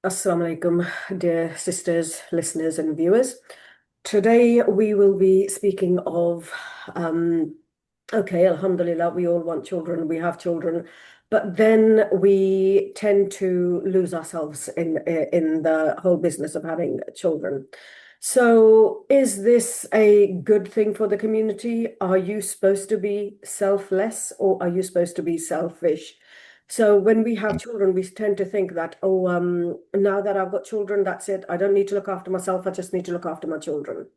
Assalamu alaikum, dear sisters, listeners, and viewers. Today we will be speaking of, okay, Alhamdulillah, we all want children, we have children, but then we tend to lose ourselves in the whole business of having children. So, is this a good thing for the community? Are you supposed to be selfless or are you supposed to be selfish? So when we have children, we tend to think that, oh, now that I've got children, that's it. I don't need to look after myself. I just need to look after my children.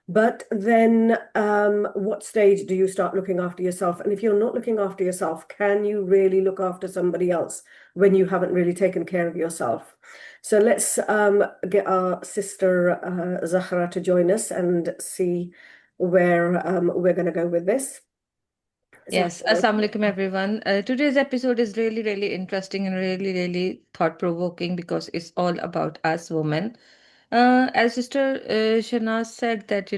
But then, what stage do you start looking after yourself? And if you're not looking after yourself, can you really look after somebody else when you haven't really taken care of yourself? So let's get our sister Zahra to join us and see where we're going to go with this. Zahra, Yes, Assalamu alaikum everyone. Today's episode is really, really interesting and really, really thought-provoking because it's all about us women. As Sister Shanaz said that,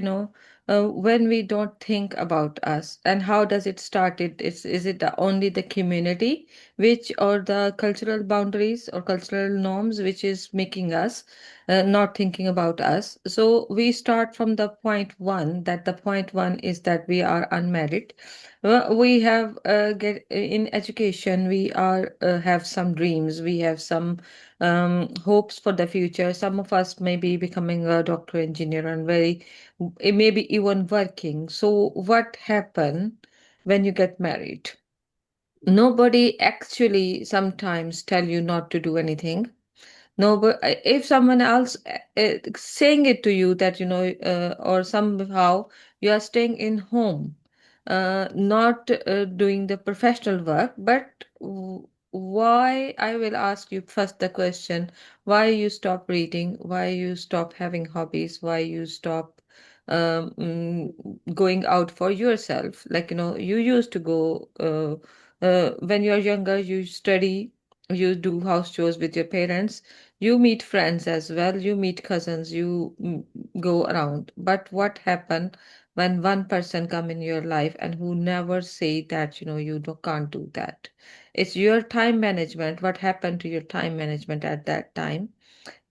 when we don't think about us and how does it start? Is it only the community which or the cultural boundaries or cultural norms which is making us not thinking about us? So we start from the point one, that the point one is that we are unmarried. Well, we have get in education. We are have some dreams. We have some hopes for the future. Some of us may be becoming a doctor, engineer, and very it may be even working. So, what happen when you get married? Nobody actually sometimes tell you not to do anything. No, but if someone else saying it to you that or somehow you are staying in home, not doing the professional work, but why? I will ask you first the question: why you stop reading? Why you stop having hobbies? Why you stop going out for yourself? Like you used to go when you are younger, you study, you do house chores with your parents, you meet friends as well, you meet cousins, you go around. But what happened when one person come in your life and who never say that can't do that? It's your time management. What happened to your time management at that time?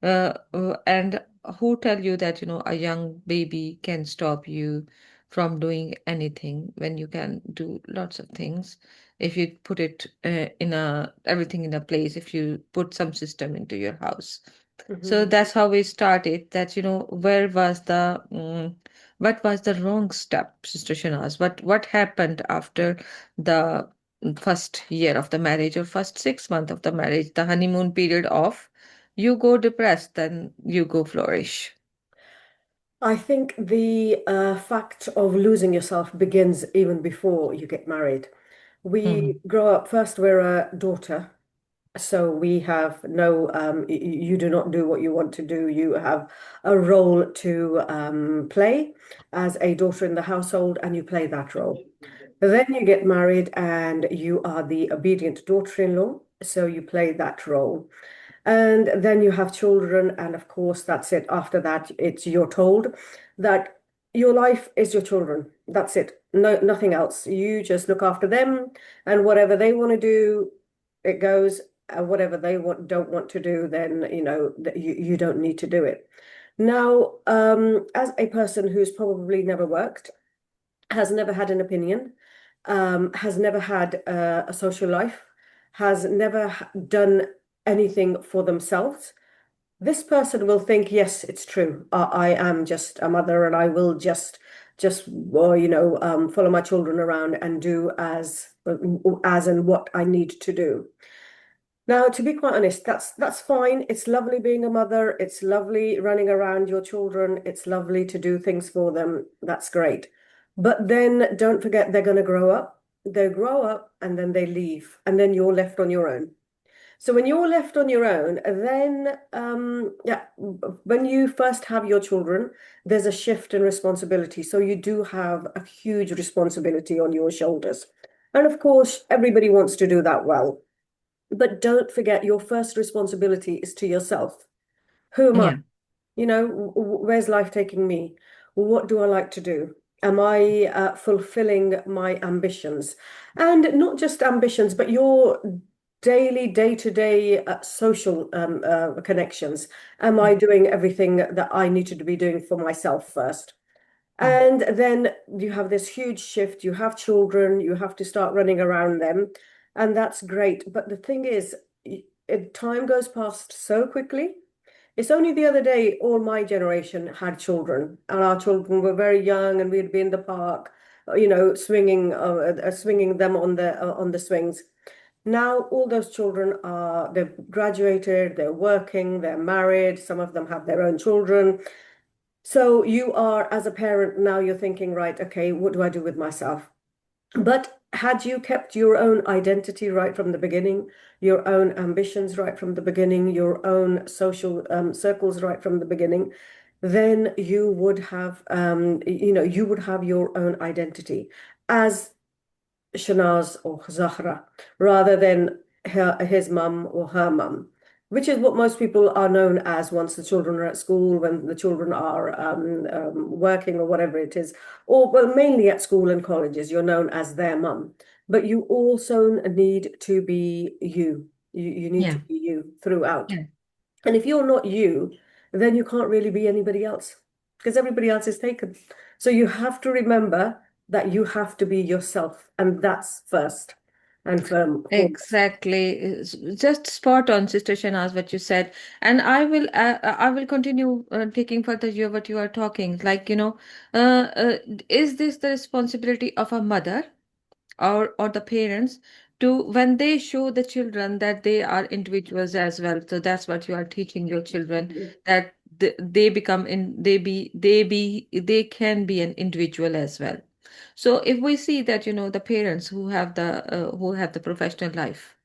And who tell you that a young baby can stop you from doing anything when you can do lots of things if you put it in a everything in a place, if you put some system into your house. So Mhm. that's how we started. That where was the what was the wrong step, Sister Shanaz? What happened after the first year of the marriage or first 6 months of the marriage, the honeymoon period off? You go depressed, then you go flourish. I think the fact of losing yourself begins even before you get married. We Hmm. grow up, first, we're a daughter, so we have no, you do not do what you want to do. You have a role to play as a daughter in the household, and you play that role. Then you get married and you are the obedient daughter-in-law, so you play that role. And then you have children, and of course, that's it. After that, it's you're told that your life is your children. That's it. No, nothing else. You just look after them, and whatever they want to do, it goes. Whatever they don't want to do, then that you don't need to do it. Now, as a person who's probably never worked, has never had an opinion, has never had a social life, has never done anything for themselves, this person will think, yes, it's true. I am just a mother, and I will just well, follow my children around and do as and what I need to do. Now, to be quite honest, that's fine. It's lovely being a mother. It's lovely running around your children. It's lovely to do things for them. That's great. But then don't forget they're going to grow up. They grow up and then they leave, and then you're left on your own. So when you're left on your own, then yeah, when you first have your children, there's a shift in responsibility. So you do have a huge responsibility on your shoulders. And of course, everybody wants to do that well. But don't forget, your first responsibility is to yourself. Who am I? Yeah. Where's life taking me? What do I like to do? Am I fulfilling my ambitions? And not just ambitions, but your daily, day-to-day social connections? Am I doing everything that I needed to be doing for myself first? Mm. And then you have this huge shift. You have children, you have to start running around them, and that's great. But the thing is, time goes past so quickly. It's only the other day, all my generation had children, and our children were very young, and we'd be in the park, swinging them on the swings. Now, all those children they've graduated, they're working, they're married, some of them have their own children. So you are, as a parent, now you're thinking, right, okay, what do I do with myself? But had you kept your own identity right from the beginning, your own ambitions right from the beginning, your own social circles right from the beginning, then you would have your own identity as Shanaz or Zahra rather than his mum or her mum, which is what most people are known as once the children are at school, when the children are working or whatever it is, or well, mainly at school and colleges, you're known as their mum. But you also need to be you. You need to Yeah. be you throughout. Yeah. And if you're not you, then you can't really be anybody else because everybody else is taken. So you have to remember that you have to be yourself, and that's first and foremost. Exactly. Just spot on, Sister Shanaz, what you said. And I will continue taking further what you are talking. Like, is this the responsibility of a mother or the parents to when they show the children that they are individuals as well? So that's what you are teaching your children, that they become in they can be an individual as well. So if we see that, the parents who have the professional life,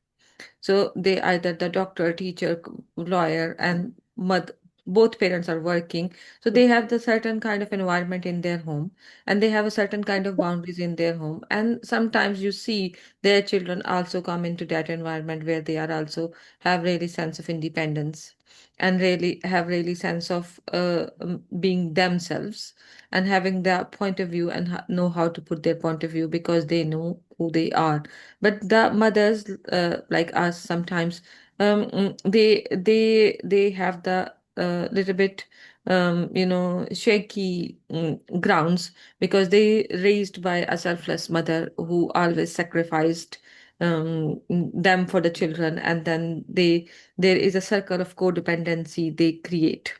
so they either the doctor, teacher, lawyer, and mother, both parents are working. So they have the certain kind of environment in their home, and they have a certain kind of boundaries in their home. And sometimes you see their children also come into that environment where they are also have really sense of independence and really have really sense of being themselves and having their point of view and know how to put their point of view because they know who they are. But the mothers like us sometimes they have the little bit shaky grounds because they raised by a selfless mother who always sacrificed them for the children, and then there is a circle of codependency they create.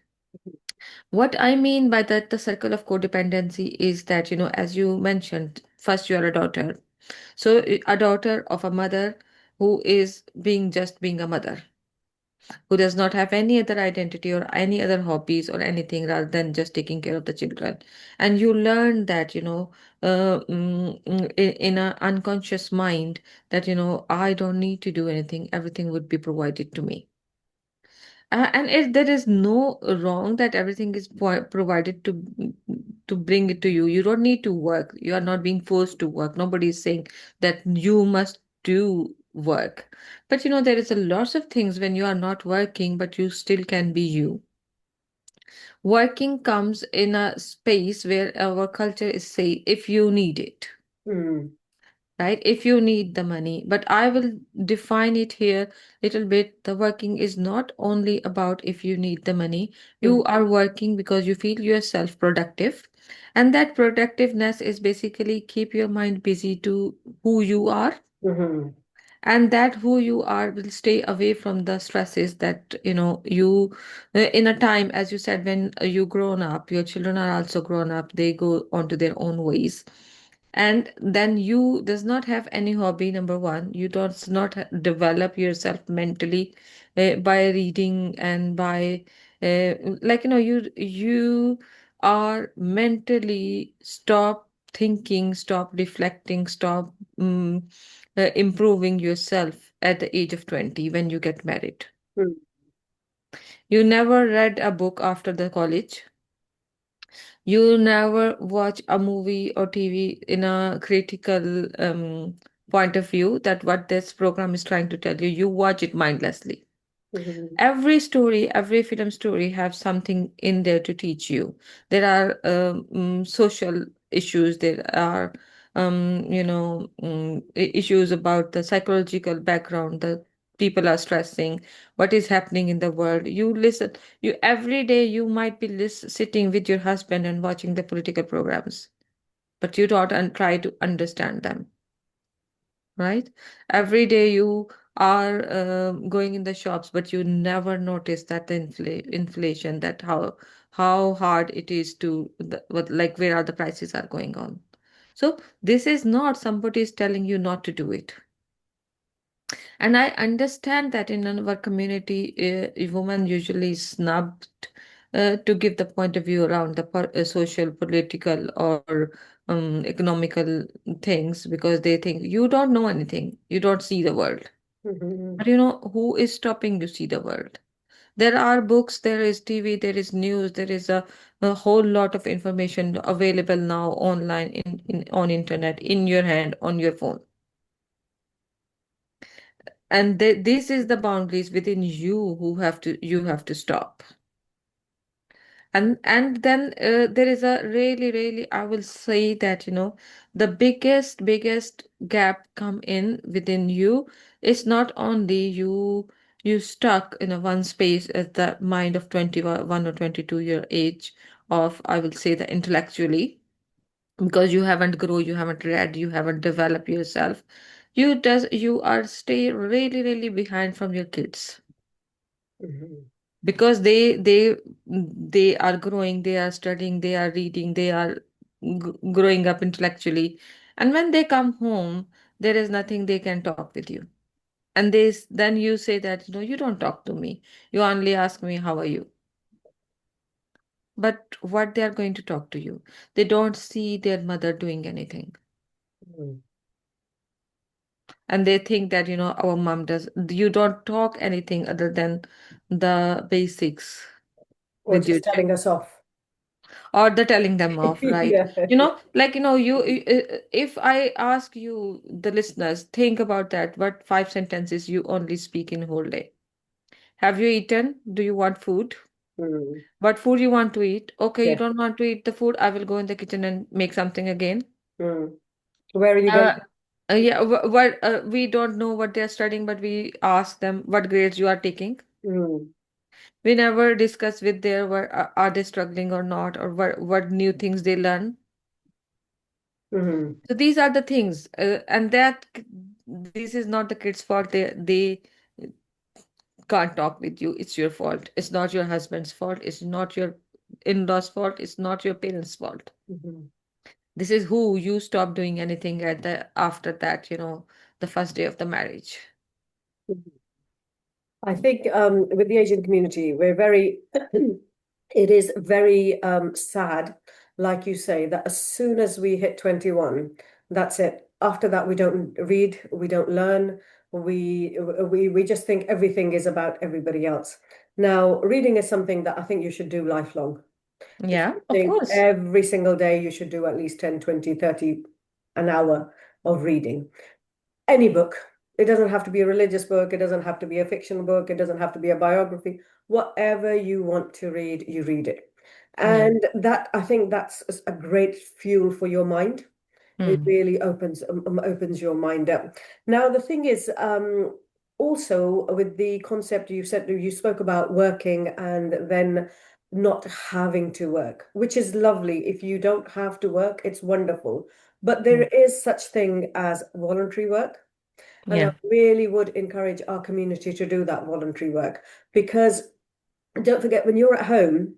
What I mean by that, the circle of codependency is that, as you mentioned, first you are a daughter. So a daughter of a mother who is being a mother, who does not have any other identity or any other hobbies or anything rather than just taking care of the children. And you learn that, in an unconscious mind that, I don't need to do anything, everything would be provided to me. And there is no wrong that everything is provided to bring it to you. You don't need to work. You are not being forced to work. Nobody is saying that you must do work. But there is a lots of things when you are not working, but you still can be you. Working comes in a space where our culture is say if you need it, Mm, right? If you need the money. But I will define it here little bit. The working is not only about if you need the money. mm, You are working because you feel yourself productive. And that productiveness is basically keep your mind busy to who you are, mhm, and that who you are will stay away from the stresses that you in a time, as you said, when you grown up, your children are also grown up, they go on to their own ways, and then you does not have any hobby. Number one, you does not develop yourself mentally by reading and by you are mentally stop thinking, stop reflecting, stop improving yourself at the age of 20 when you get married. mm, You never read a book after the college. You never watch a movie or TV in a critical point of view that what this program is trying to tell you. You watch it mindlessly. mhm, Every story, every film story have something in there to teach you. There are social issues. There are issues about the psychological background, the people are stressing, what is happening in the world. You listen, you every day you might be sitting with your husband and watching the political programs, but you don't try to understand them, right? Every day you are going in the shops, but you never notice that the inflation, that how hard it is to like where are the prices are going on. So this is not somebody is telling you not to do it. And I understand that in our community, a woman usually is snubbed to give the point of view around the social, political, or economical things, because they think you don't know anything, you don't see the world. But Mhm. who is stopping you see the world? There are books, there is TV, there is news, there is a whole lot of information available now online on internet, in your hand, on your phone. And this is the boundaries within you who have to stop. And then there is a really, I will say that the biggest gap come in within you. It's not only you stuck in a one space at the mind of 21 or 22-year age, of, I will say, the intellectually, because you haven't grown, you haven't read, you haven't developed yourself. You are stay really behind from your kids, Mhm. because they are growing, they are studying, they are reading, they are growing up intellectually. And when they come home, there is nothing they can talk with you. And then you say that, you don't talk to me, you only ask me how are you. But what they are going to talk to you? They don't see their mother doing anything, Mhm. and they think that our mom does. You don't talk anything other than the basics Or with your just telling us off. or the telling them off, right? Yeah. Like, if I ask you, the listeners, think about that, what 5 sentences you only speak in whole day. Have you eaten? Do you want food? Mm. What food you want to eat? Okay, you Yeah. don't want to eat the food, I will go in the kitchen and make something again. Mm. Where are you going? uh, yeah, what we don't know what they're studying, but we ask them what grades you are taking. Mm. We never discuss with their what are they struggling or not, or what new things they learn. Mm. So these are the things, and this is not the kids' fault. They can't talk with you. It's your fault. It's not your husband's fault. It's not your in-laws' fault. It's not your parents' fault. Mhm. This is who you stop doing anything at the after that, the first day of the marriage. I think with the Asian community, we're very, it is very sad, like you say, that as soon as we hit 21, that's it. After that, we don't read, we don't learn, we just think everything is about everybody else. Now, reading is something that I think you should do lifelong. If Yeah, you of think course. every single day you should do at least 10, 20, 30 an hour of reading. Any book. It doesn't have to be a religious book. It doesn't have to be a fiction book. It doesn't have to be a biography. Whatever you want to read, you read it. Yeah. And that, I think that's a great fuel for your mind. It Mm. really opens your mind up. Now, the thing is, also with the concept you said, you spoke about working and then not having to work, which is lovely. If you don't have to work, it's wonderful. But there Mm. is such thing as voluntary work. And I Yeah. really would encourage our community to do that voluntary work because don't forget, when you're at home,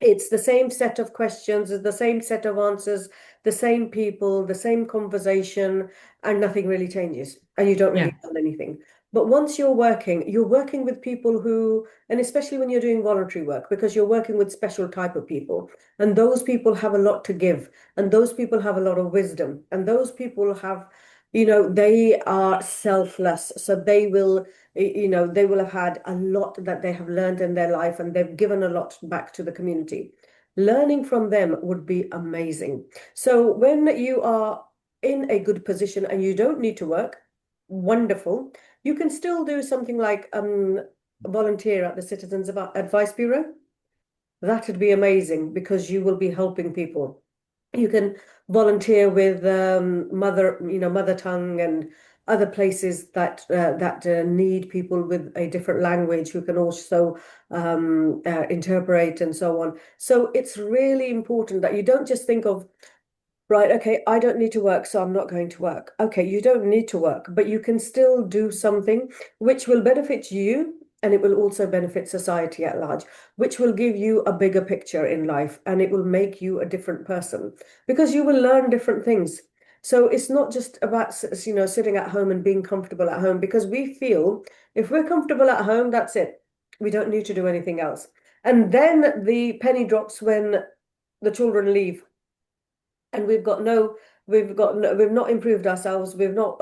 it's the same set of questions, the same set of answers, the same people, the same conversation, and nothing really changes. And you don't Yeah. really learn anything. But once you're working with people who, and especially when you're doing voluntary work, because you're working with special type of people, and those people have a lot to give, and those people have a lot of wisdom, and those people have, they are selfless. So they will they will have had a lot that they have learned in their life and they've given a lot back to the community. Learning from them would be amazing. So when you are in a good position and you don't need to work, wonderful. You can still do something like volunteer at the Citizens Advice Bureau. That would be amazing because you will be helping people. You can volunteer with mother tongue and other places that need people with a different language who can also interpret and so on. So it's really important that you don't just think of, right, okay, I don't need to work, so I'm not going to work. Okay, you don't need to work, but you can still do something which will benefit you and it will also benefit society at large, which will give you a bigger picture in life and it will make you a different person because you will learn different things. So it's not just about, sitting at home and being comfortable at home because we feel if we're comfortable at home, that's it. We don't need to do anything else. And then the penny drops when the children leave and we've not improved ourselves, we've not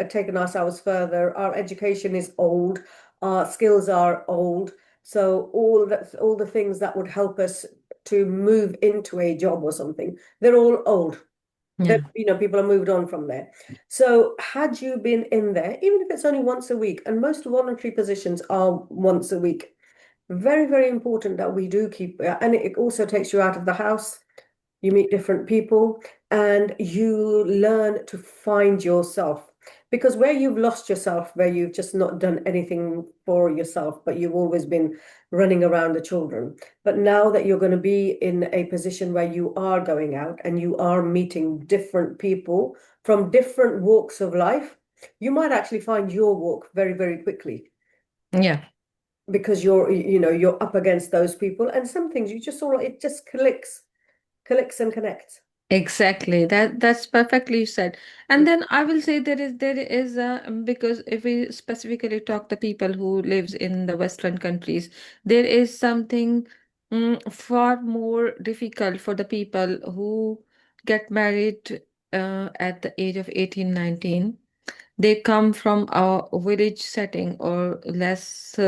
taken ourselves further, our education is old, our skills are old, so all the things that would help us to move into a job or something, they're all old. That Yeah. people are moved on from there. So had you been in there, even if it's only once a week, and most voluntary positions are once a week, very, very important that we do keep, and it also takes you out of the house, you meet different people, and you learn to find yourself. Because where you've lost yourself, where you've just not done anything for yourself, but you've always been running around the children. But now that you're going to be in a position where you are going out and you are meeting different people from different walks of life, you might actually find your walk very, very quickly Yeah. because you're up against those people. And some things you just saw, it just clicks and connects. Exactly. That's perfectly said. And then I will say there is because if we specifically talk the people who lives in the Western countries, there is something far more difficult for the people who get married at the age of 18, 19. They come from a village setting or less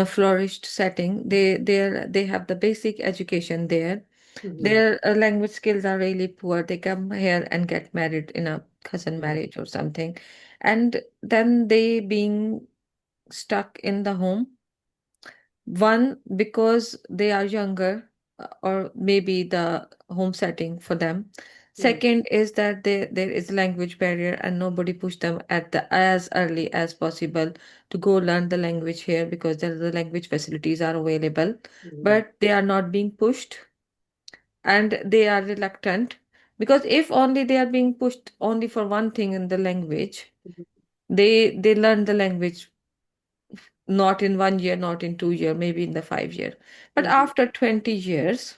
flourished setting. They have the basic education there. Mhm. Their language skills are really poor. They come here and get married in a cousin Mhm. marriage or something, and then they being stuck in the home. One, because they are younger, or maybe the home setting for them. Mhm. Second is that there is language barrier and nobody push them at the as early as possible to go learn the language here because the language facilities are available, Mhm. but they are not being pushed and they are reluctant because if only they are being pushed only for one thing in the language, they learn the language not in 1 year, not in 2 year, maybe in the 5 year. But Mhm. after 20 years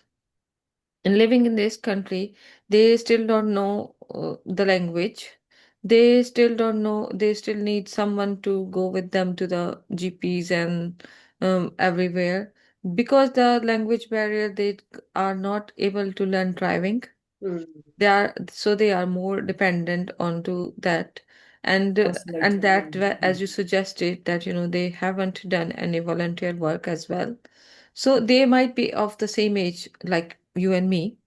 and living in this country, they still don't know the language. They still don't know, they still need someone to go with them to the GPs and everywhere. Because the language barrier, they are not able to learn driving. Mhm. They are more dependent onto that, and Us later on. as you suggested, that they haven't done any volunteer work as well. So they might be of the same age like you and me,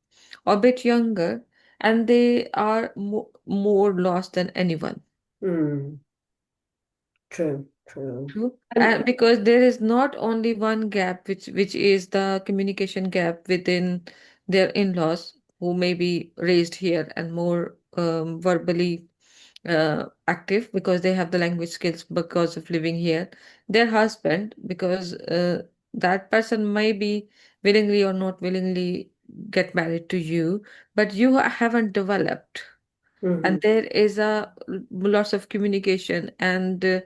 or a bit younger, and they are more lost than anyone. Mm. True, true. True. And Because there is not only one gap, which is the communication gap within their in-laws who may be raised here and more verbally active because they have the language skills because of living here. Their husband, because that person may be willingly or not willingly get married to you, but you haven't developed, and mhm. there is a lots of communication and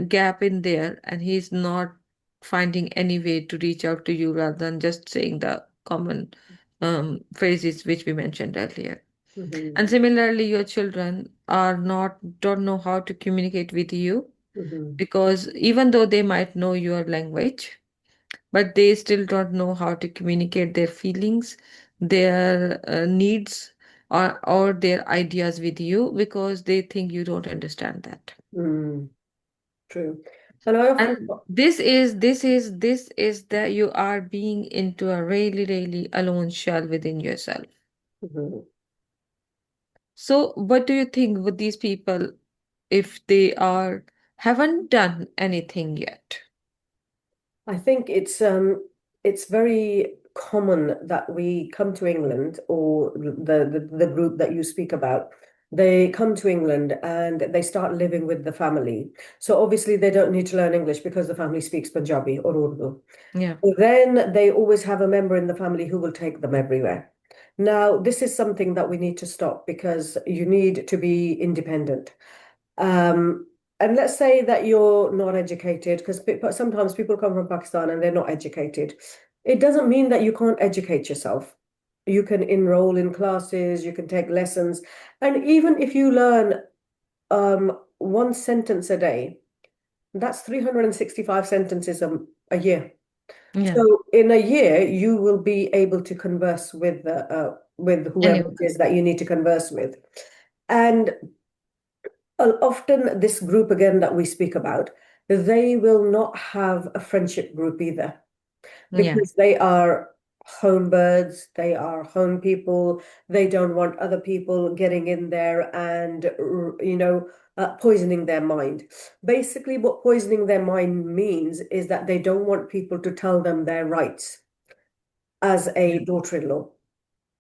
gap in there, and he's not finding any way to reach out to you rather than just saying the common phrases which we mentioned earlier. Mhm. And similarly, your children are not don't know how to communicate with you Mhm. because even though they might know your language, but they still don't know how to communicate their feelings, their needs, or their ideas with you because they think you don't understand that. Mm. True. And I often And this is that you are being into a really, really alone shell within yourself. Mhm. So, what do you think with these people if they are haven't done anything yet? I think it's very common that we come to England or the group that you speak about. They come to England and they start living with the family. So obviously they don't need to learn English because the family speaks Punjabi or Urdu. Yeah. Then they always have a member in the family who will take them everywhere. Now, this is something that we need to stop because you need to be independent. Um, and let's say that you're not educated, because sometimes people come from Pakistan and they're not educated. It doesn't mean that you can't educate yourself. You can enroll in classes, you can take lessons, and even if you learn one sentence a day, that's 365 sentences a year. Yeah. So in a year, you will be able to converse with whoever it Anyone. is that you need to converse with. And often this group again that we speak about, they will not have a friendship group either Yeah. because they are home birds, they are home people, they don't want other people getting in there and, poisoning their mind. Basically, what poisoning their mind means is that they don't want people to tell them their rights as Yeah. a daughter-in-law.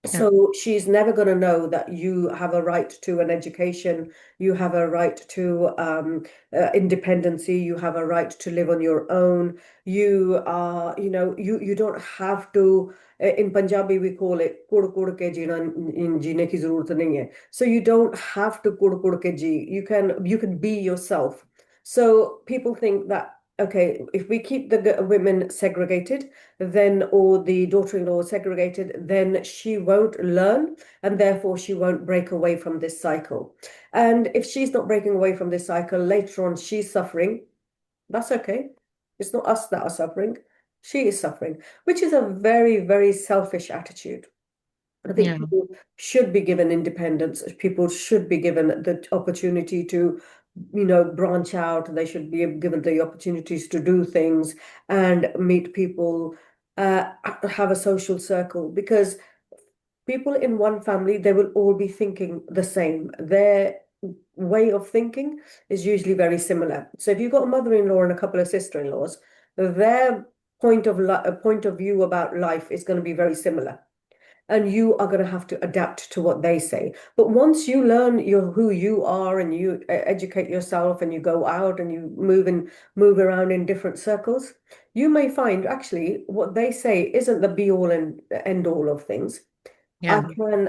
Yeah. So she's never going to know that you have a right to an education, you have a right to independency, you have a right to live on your own. You are, you don't have to. In Punjabi, we call it "Kur kur ke jeena in jeene ki zarorat nahi hai." So you don't have to kur kur ke ji. You can be yourself. So people think that okay, if we keep the women segregated then or the daughter-in-law segregated, then she won't learn and therefore she won't break away from this cycle. And if she's not breaking away from this cycle, later on she's suffering. That's okay. It's not us that are suffering. She is suffering, which is a very, very selfish attitude. I think Yeah. people should be given independence. People should be given the opportunity to, branch out. They should be given the opportunities to do things and meet people, have a social circle. Because people in one family, they will all be thinking the same. Their way of thinking is usually very similar. So if you've got a mother-in-law and a couple of sister-in-laws, their point of view about life is going to be very similar and you are going to have to adapt to what they say. But once you learn who you are and you educate yourself and you go out and you move around in different circles, you may find actually what they say isn't the be all and end all of things. Yeah.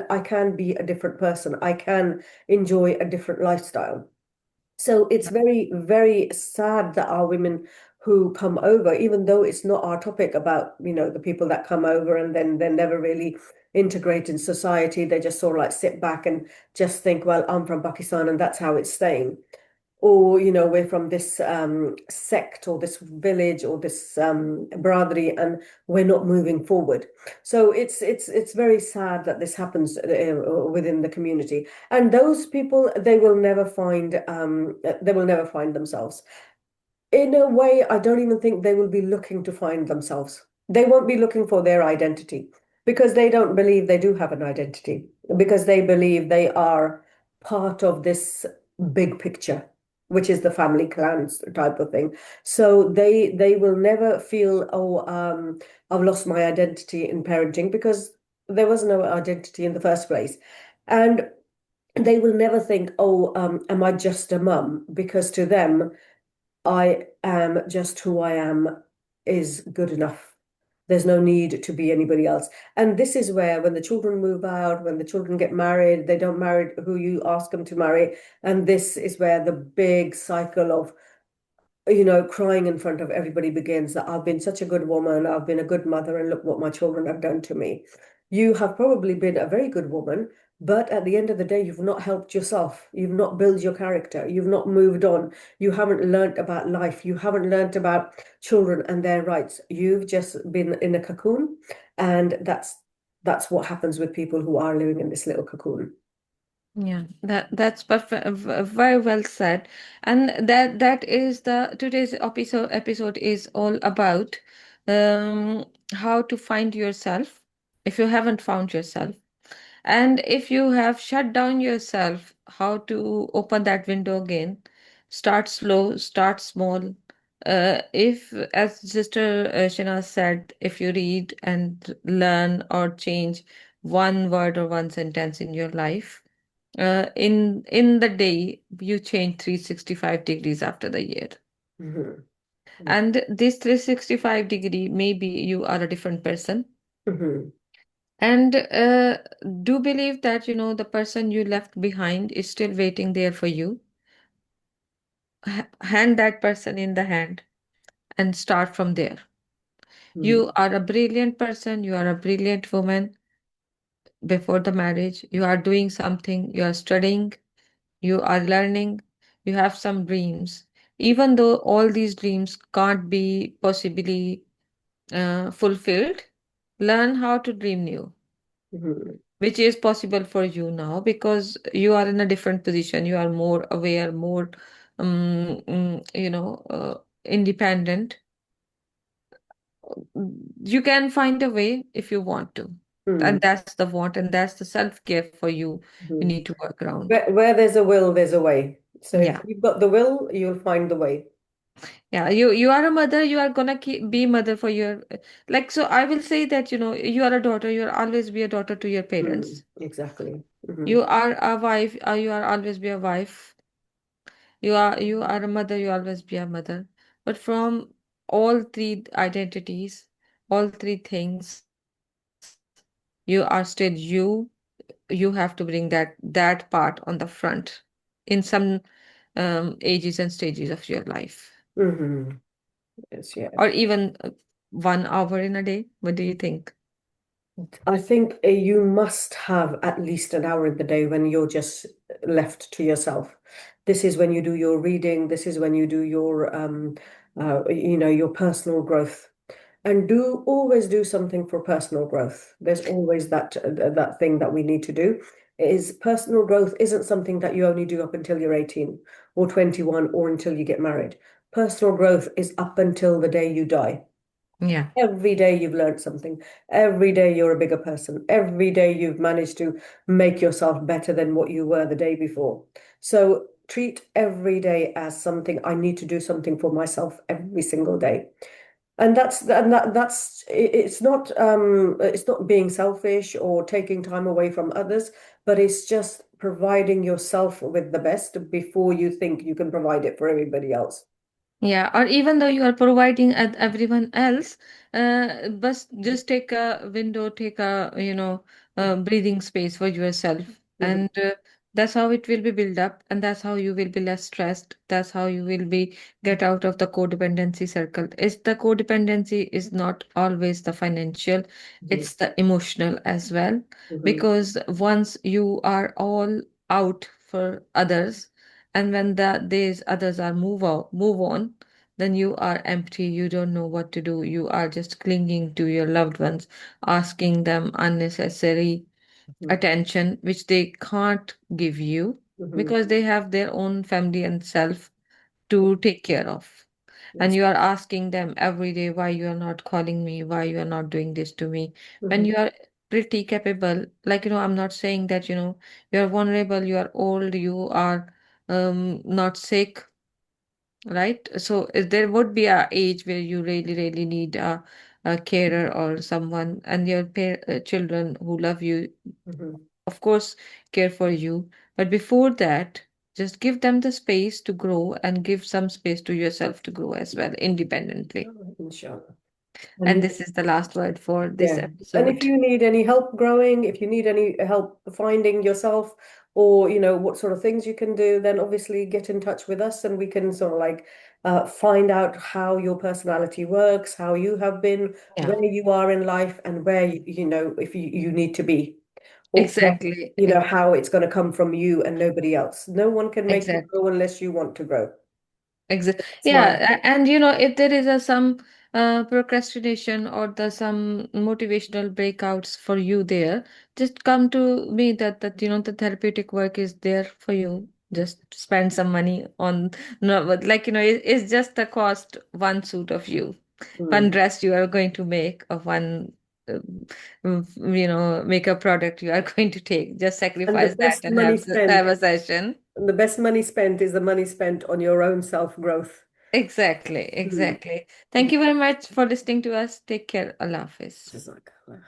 I can be a different person. I can enjoy a different lifestyle. So it's very, very sad that our women who come over, even though it's not our topic about, the people that come over and then they're never really integrate in society, they just sort of like sit back and just think, well, I'm from Pakistan and that's how it's staying. Or, we're from this sect or this village or this brotherly and we're not moving forward. So it's very sad that this happens within the community. And those people, they will never find themselves. In a way, I don't even think they will be looking to find themselves. They won't be looking for their identity because they don't believe they do have an identity, because they believe they are part of this big picture, which is the family clans type of thing. So they will never feel, oh, I've lost my identity in parenting because there was no identity in the first place. And they will never think, oh, am I just a mum? Because to them, I am just who I am is good enough. There's no need to be anybody else. And this is where, when the children move out, when the children get married, they don't marry who you ask them to marry. And this is where the big cycle of crying in front of everybody begins that I've been such a good woman, I've been a good mother, and look what my children have done to me. You have probably been a very good woman, but at the end of the day, you've not helped yourself. You've not built your character. You've not moved on. You haven't learnt about life. You haven't learnt about children and their rights. You've just been in a cocoon, and that's what happens with people who are living in this little cocoon. Yeah, that's perfect, very well said. And that is the today's episode is all about um how to find yourself if you haven't found yourself. And if you have shut down yourself, how to open that window again. Start slow, start small. If, as Sister Shana said, if you read and learn or change one word or one sentence in your life, In the day, you change 365 degrees after the year. Hmm. And this 365 degree, maybe you are a different person. Hmm. And do believe that, the person you left behind is still waiting there for you. Hand that person in the hand and start from there. You Hmm. are a brilliant person, you are a brilliant woman before the marriage. You are doing something, you are studying, you are learning, you have some dreams. Even though all these dreams can't be possibly fulfilled, learn how to dream new, Hmm. which is possible for you now because you are in a different position. You are more aware, more, independent. You can find a way if you want to. Hmm. And that's the want, and that's the self-care for you. You Hmm. need to work around. Where there's a will, there's a way. So if Yeah. you've got the will, you'll find the way. Yeah, you are a mother, you are gonna be mother for your, like, so I will say that, you are a daughter, you'll always be a daughter to your Hmm. parents. Exactly. Hmm. You are a wife, you are always be a wife. You are a mother, you always be a mother. But from all three identities, all three things, you are still you. You have to bring that part on the front in some ages and stages of your life, Hmm. Yes, yeah. or even 1 hour in a day. What do you think? I think you must have at least an hour in the day when you're just left to yourself. This is when you do your reading. This is when you do your, your personal growth. And do always do something for personal growth. There's always that thing that we need to do. Is personal growth isn't something that you only do up until you're 18 or 21 or until you get married. Personal growth is up until the day you die. Yeah. Every day you've learned something. Every day you're a bigger person. Every day you've managed to make yourself better than what you were the day before. So treat every day as something I need to do something for myself every single day. And it's not being selfish or taking time away from others, but it's just providing yourself with the best before you think you can provide it for everybody else. Yeah, or even though you are providing at everyone else, but just take a window, take a, breathing space for yourself. Mhm. And that's how it will be built up, and that's how you will be less stressed. That's how you will be get out of the codependency circle. It's the codependency is not always the financial, Mhm. it's the emotional as well. Mhm. Because once you are all out for others, and when these others are move on, then you are empty, you don't know what to do, you are just clinging to your loved ones, asking them unnecessary Mhm. attention which they can't give you Mhm. because they have their own family and self to take care of. And Yes. you are asking them every day why you are not calling me, why you are not doing this to me, when Mhm. you are pretty capable. Like, I'm not saying that, you are vulnerable, you are old, you are not sick, right? So there would be a age where you really, really need a carer or someone, and your children who love you, Mhm. of course, care for you. But before that, just give them the space to grow and give some space to yourself to grow as well, independently. Inshallah. And And this is the last word for this yeah. And if episode. you need any help growing, if you need any help finding yourself, or what sort of things you can do, then obviously get in touch with us and we can sort of like find out how your personality works, how you have been, Yeah, where you are in life, and where if you need to be, or exactly. how it's going to come from you and nobody else. No one can make you Exactly. grow unless you want to grow. That's my Yeah, and if there is some procrastination or the some motivational breakouts for you there, just come to me that the therapeutic work is there for you. Just spend some money on, no, but like it's just the cost one suit of you, one Mm. dress you are going to make, or one uh, makeup product you are going to take. Just And the sacrifice that best and money have spent, a session. the best money spent is the money spent on your own self-growth. Exactly, Mm. exactly. Thank you very much for listening to us. Take care. Allah Hafiz. Jazakallah.